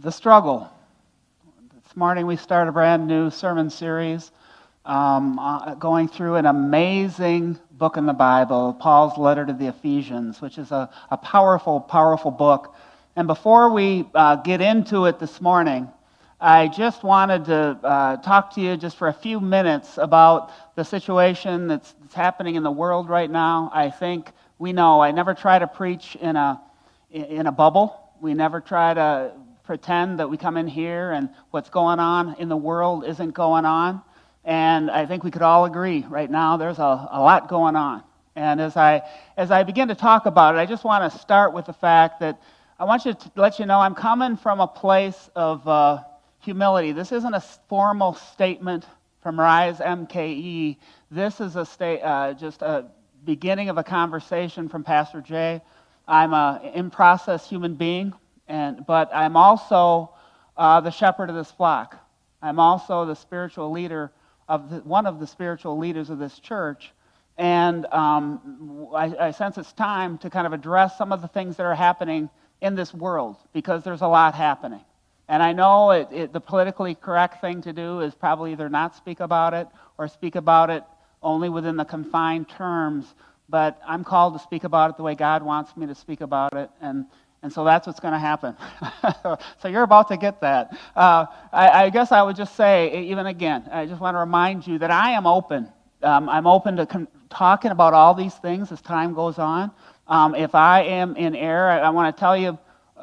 The struggle. This morning we start a brand new sermon series going through an amazing book in the Bible, Paul's letter to the Ephesians, which is a powerful, powerful book. And before we get into it this morning, I just wanted to talk to you just for a few minutes about the situation that's happening in the world right now. I think we know I never try to preach in a bubble. We never try to pretend that we come in here and what's going on in the world isn't going on. And I think we could all agree right now there's a lot going on. And as I begin to talk about it, I just want to start with the fact that I want to let you know I'm coming from a place of humility. This isn't a formal statement from Rise MKE. This is just a beginning of a conversation from Pastor Jay. I'm an in-process human being, but I'm also the shepherd of this flock. I'm also the spiritual leader one of the spiritual leaders of this church, and I sense it's time to kind of address some of the things that are happening in this world, because there's a lot happening. And I know the politically correct thing to do is probably either not speak about it or speak about it only within the confined terms, but I'm called to speak about it the way God wants me to speak about it, and so that's what's going to happen. So you're about to get that. I guess I would just say, even again, I just want to remind you that I am open. I'm open to talking about all these things as time goes on. If I am in error, I want to tell you,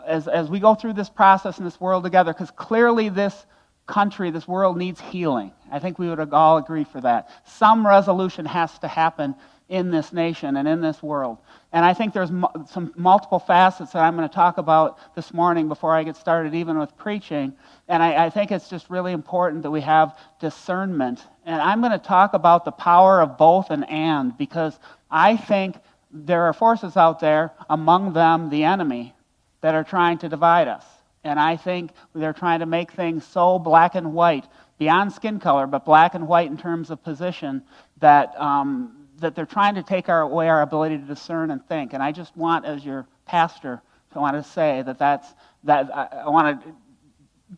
as we go through this process in this world together, because clearly this country, this world needs healing. I think we would all agree for that. Some resolution has to happen in this nation and in this world. And I think there's some multiple facets that I'm going to talk about this morning before I get started even with preaching. And I think it's just really important that we have discernment. And I'm going to talk about the power of both and, because I think there are forces out there, among them the enemy, that are trying to divide us. And I think they're trying to make things so black and white, beyond skin color, but black and white in terms of position, that they're trying to take away our ability to discern and think. And I just want, as your pastor, to want to say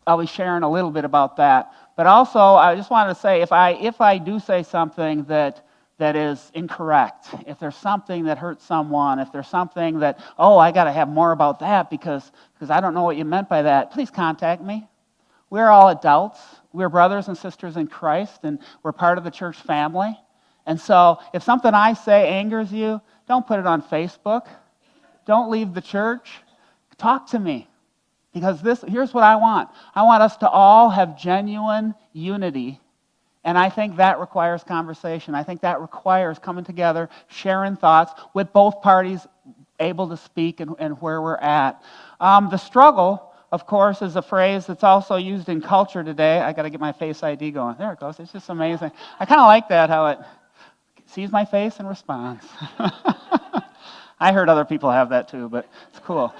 I'll be sharing a little bit about that. But also, I just want to say, if I do say something that is incorrect, if there's something that hurts someone, if there's something that, I got to have more about that because I don't know what you meant by that, please contact me. We're all adults. We're brothers and sisters in Christ, and we're part of the church family. And so if something I say angers you, don't put it on Facebook. Don't leave the church. Talk to me. Because here's what I want. I want us to all have genuine unity. And I think that requires conversation. I think that requires coming together, sharing thoughts with both parties able to speak and where we're at. The struggle, of course, is a phrase that's also used in culture today. I got to get my Face ID going. There it goes. It's just amazing. I kind of like that, how it sees my face and responds. I heard other people have that too, but it's cool.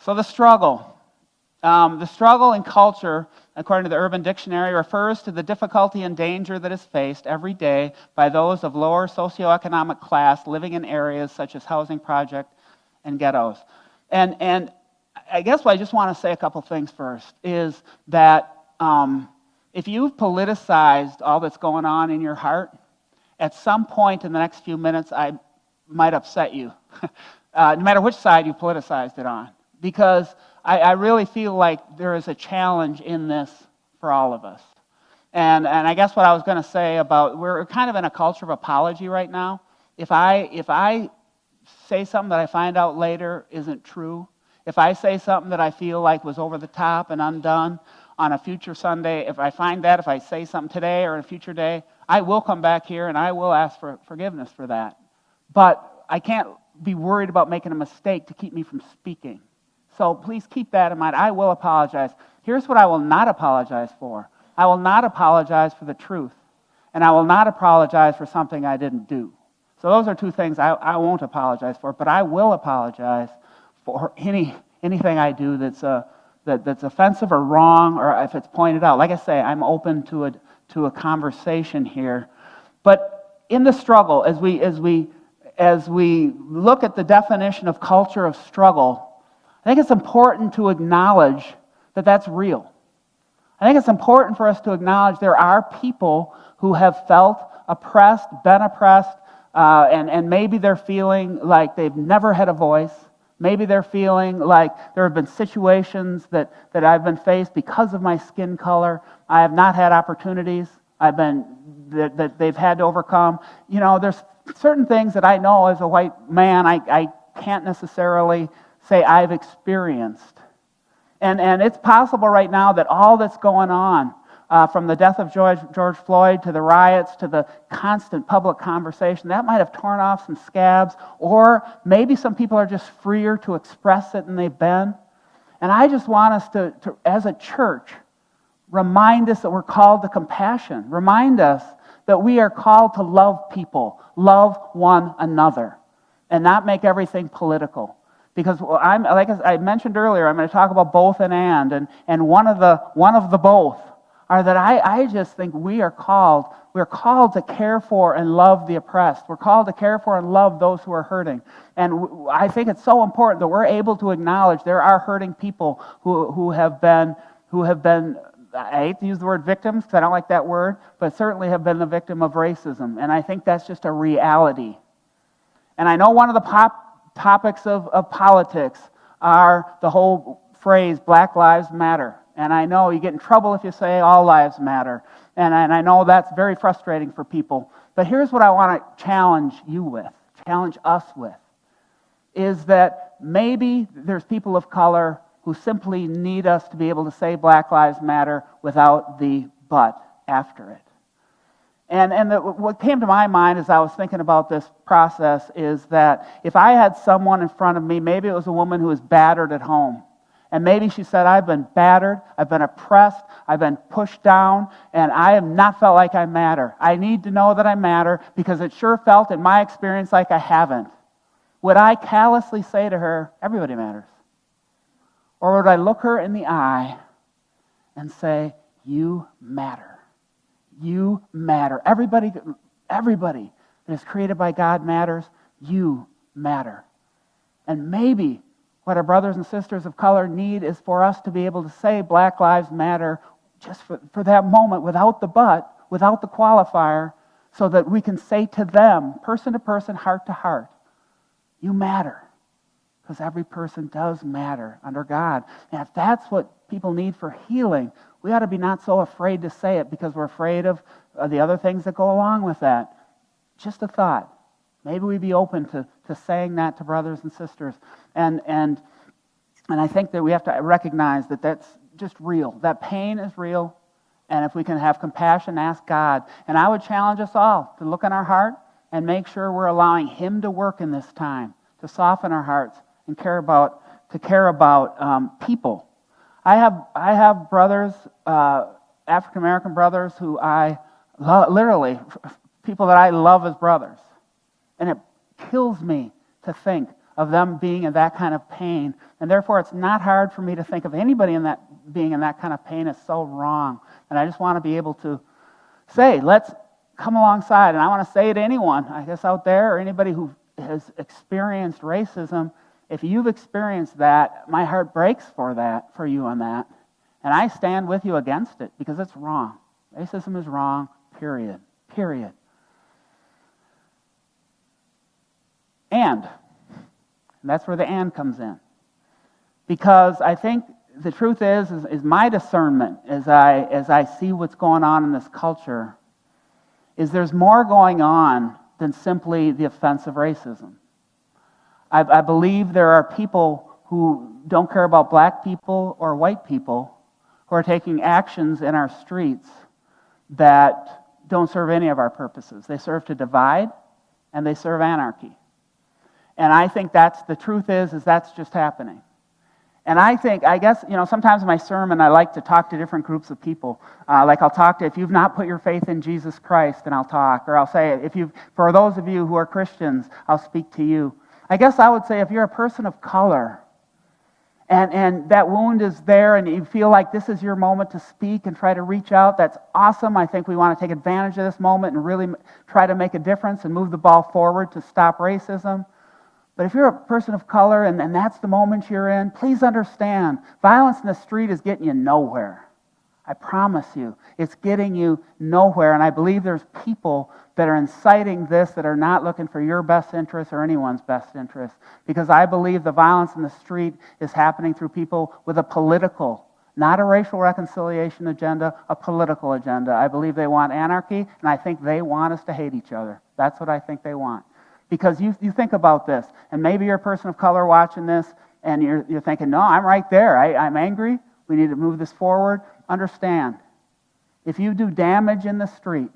So the struggle. The struggle in culture, according to the Urban Dictionary, refers to the difficulty and danger that is faced every day by those of lower socioeconomic class living in areas such as housing projects and ghettos. And I guess what I just want to say a couple things first is that if you've politicized all that's going on in your heart, at some point in the next few minutes, I might upset you, no matter which side you politicized it on, because I really feel like there is a challenge in this for all of us. And I guess what I was going to say about, we're kind of in a culture of apology right now. If I say something that I find out later isn't true, if I say something that I feel like was over the top and undone on a future Sunday, if I say something today or a future day, I will come back here and I will ask for forgiveness for that. But I can't be worried about making a mistake to keep me from speaking. So please keep that in mind. I will apologize. Here's what I will not apologize for. I will not apologize for the truth. And I will not apologize for something I didn't do. So those are two things I won't apologize for, but I will apologize for anything I do that's offensive or wrong, or if it's pointed out. Like I say, I'm open to a conversation here. But in the struggle, as we look at the definition of culture of struggle, I think it's important to acknowledge that that's real. I think it's important for us to acknowledge there are people who have felt oppressed, been oppressed, and maybe they're feeling like they've never had a voice. Maybe they're feeling like there have been situations that I've been faced because of my skin color. I have not had opportunities that they've had to overcome. There's certain things that I know as a white man I can't necessarily say I've experienced. And it's possible right now that all that's going on, from the death of George Floyd to the riots to the constant public conversation, that might have torn off some scabs, or maybe some people are just freer to express it than they've been. And I just want us to as a church, remind us that we're called to compassion. Remind us that we are called to love people, love one another, and not make everything political. Because like I mentioned earlier, I'm going to talk about both and one of the both are that I just think we're called to care for and love the oppressed. We're called to care for and love those who are hurting. And I think it's so important that we're able to acknowledge there are hurting people who have been, I hate to use the word victims because I don't like that word, but certainly have been the victim of racism. And I think that's just a reality. And I know one of the topics of politics are the whole phrase, Black Lives Matter. And I know you get in trouble if you say all lives matter. And I know that's very frustrating for people. But here's what I want to challenge us with, is that maybe there's people of color who simply need us to be able to say Black Lives Matter without the but after it. And what came to my mind as I was thinking about this process is that if I had someone in front of me, maybe it was a woman who was battered at home, and maybe she said, I've been battered, I've been oppressed, I've been pushed down, and I have not felt like I matter. I need to know that I matter because it sure felt in my experience like I haven't. Would I callously say to her, everybody matters? Or would I look her in the eye and say, you matter. You matter. Everybody that is created by God matters. You matter. And maybe what our brothers and sisters of color need is for us to be able to say Black Lives Matter just for that moment, without the but, without the qualifier, so that we can say to them, person to person, heart to heart, you matter. Because every person does matter under God. And if that's what people need for healing, we ought to be not so afraid to say it because we're afraid of the other things that go along with that. Just a thought. Maybe we'd be open to saying that to brothers and sisters. And I think that we have to recognize that that's just real. That pain is real. And if we can have compassion, ask God. And I would challenge us all to look in our heart and make sure we're allowing Him to work in this time, to soften our hearts and care about people. I have brothers, African American brothers, who I literally, people that I love as brothers. And it kills me to think of them being in that kind of pain. And therefore, it's not hard for me to think of anybody being in that kind of pain is so wrong. And I just want to be able to say, let's come alongside. And I want to say to anyone, I guess out there, or anybody who has experienced racism, if you've experienced that, my heart breaks for you on that. And I stand with you against it because it's wrong. Racism is wrong, period. And that's where the and comes in. Because I think the truth is my discernment as I see what's going on in this culture is there's more going on than simply the offense of racism. I believe there are people who don't care about black people or white people who are taking actions in our streets that don't serve any of our purposes. They serve to divide and they serve anarchy. And I think the truth is that's just happening. And I guess, sometimes in my sermon I like to talk to different groups of people. Like I'll talk to, if you've not put your faith in Jesus Christ, then I'll talk. Or I'll say, for those of you who are Christians, I'll speak to you. I guess I would say if you're a person of color, and that wound is there and you feel like this is your moment to speak and try to reach out, that's awesome. I think we want to take advantage of this moment and really try to make a difference and move the ball forward to stop racism. But if you're a person of color and that's the moment you're in, please understand, violence in the street is getting you nowhere. I promise you, it's getting you nowhere. And I believe there's people that are inciting this that are not looking for your best interest or anyone's best interest. Because I believe the violence in the street is happening through people with a political, not a racial reconciliation agenda, a political agenda. I believe they want anarchy, and I think they want us to hate each other. That's what I think they want. Because you think about this, and maybe you're a person of color watching this, and you're thinking, no, I'm right there. I'm angry. We need to move this forward. Understand, if you do damage in the street,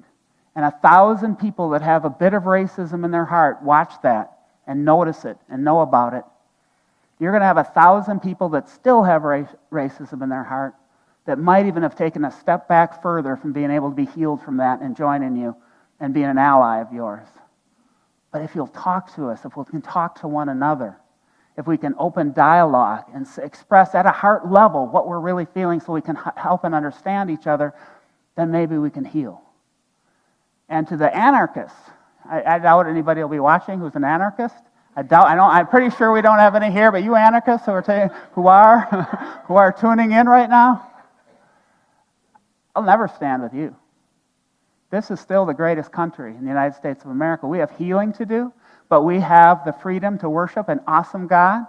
and 1,000 people that have a bit of racism in their heart watch that and notice it and know about it, you're going to have 1,000 people that still have racism in their heart that might even have taken a step back further from being able to be healed from that and joining you and being an ally of yours. But if you'll talk to us, if we can talk to one another, if we can open dialogue and express at a heart level what we're really feeling so we can help and understand each other, then maybe we can heal. And to the anarchists, I doubt anybody will be watching who's an anarchist. I'm pretty sure we don't have any here, but you anarchists who are tuning in right now, I'll never stand with you. This is still the greatest country in the United States of America. We have healing to do, but we have the freedom to worship an awesome God,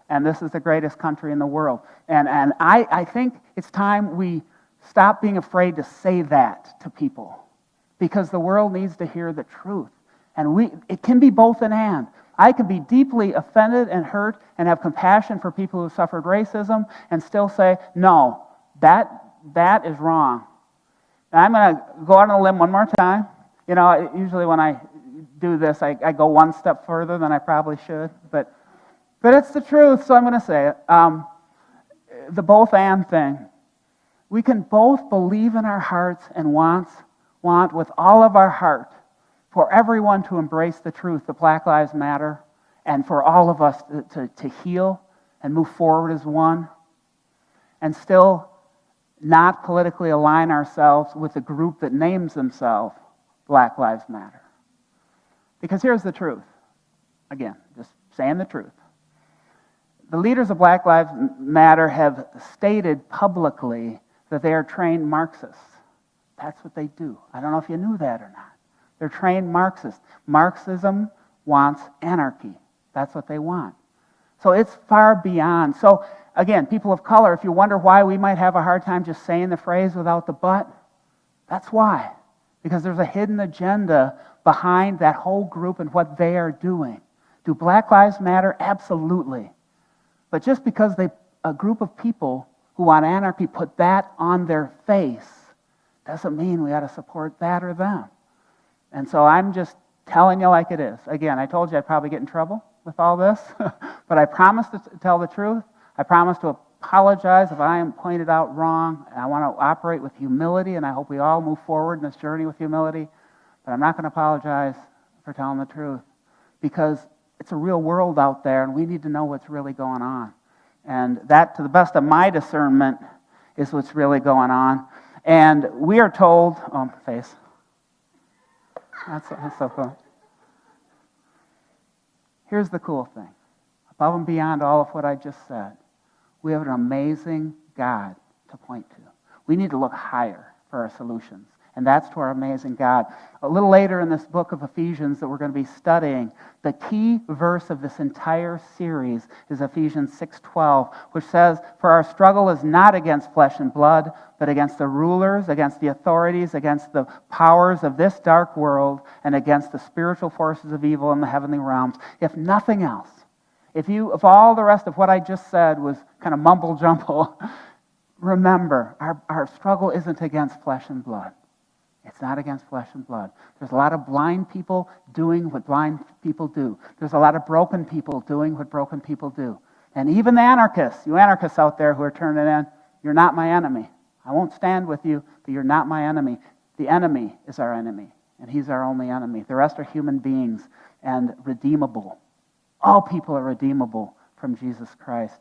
and this is the greatest country in the world. And I think it's time we stop being afraid to say that to people, because the world needs to hear the truth. And it can be both and. I can be deeply offended and hurt and have compassion for people who suffered racism and still say, no, that is wrong. And I'm going to go out on a limb one more time. You know, usually when I do this, I go one step further than I probably should. But it's the truth, so I'm going to say it. The both and thing. We can both believe in our hearts and want with all of our heart for everyone to embrace the truth that Black Lives Matter, and for all of us to heal and move forward as one, and still not politically align ourselves with a group that names themselves Black Lives Matter. Because here's the truth. Again, just saying the truth. The leaders of Black Lives Matter have stated publicly that they are trained Marxists. That's what they do. I don't know if you knew that or not. They're trained Marxists. Marxism wants anarchy. That's what they want. So it's far beyond. So again, people of color, if you wonder why we might have a hard time just saying the phrase without the but, that's why. Because there's a hidden agenda behind that whole group and what they are doing. Do Black Lives Matter? Absolutely. But just because a group of people who want anarchy put that on their face doesn't mean we ought to support that or them. And so I'm just telling you like it is. Again, I told you I'd probably get in trouble with all this, but I promise to tell the truth. I promise to apologize if I am pointed out wrong. I want to operate with humility, and I hope we all move forward in this journey with humility. But I'm not going to apologize for telling the truth, because it's a real world out there, and we need to know what's really going on. And that, to the best of my discernment, is what's really going on. And we are told, face. That's so cool. Here's the cool thing. Above and beyond all of what I just said, we have an amazing God to point to. We need to look higher for our solutions, and that's to our amazing God. A little later in this book of Ephesians that we're going to be studying, the key verse of this entire series is Ephesians 6:12, which says, "For our struggle is not against flesh and blood, but against the rulers, against the authorities, against the powers of this dark world, and against the spiritual forces of evil in the heavenly realms." If nothing else, if all the rest of what I just said was kind of mumble jumble, remember, our struggle isn't against flesh and blood. It's not against flesh and blood. There's a lot of blind people doing what blind people do. There's a lot of broken people doing what broken people do. And even the anarchists, you anarchists out there who are turning in, you're not my enemy. I won't stand with you, but you're not my enemy. The enemy is our enemy, and he's our only enemy. The rest are human beings and redeemable. All people are redeemable from Jesus Christ.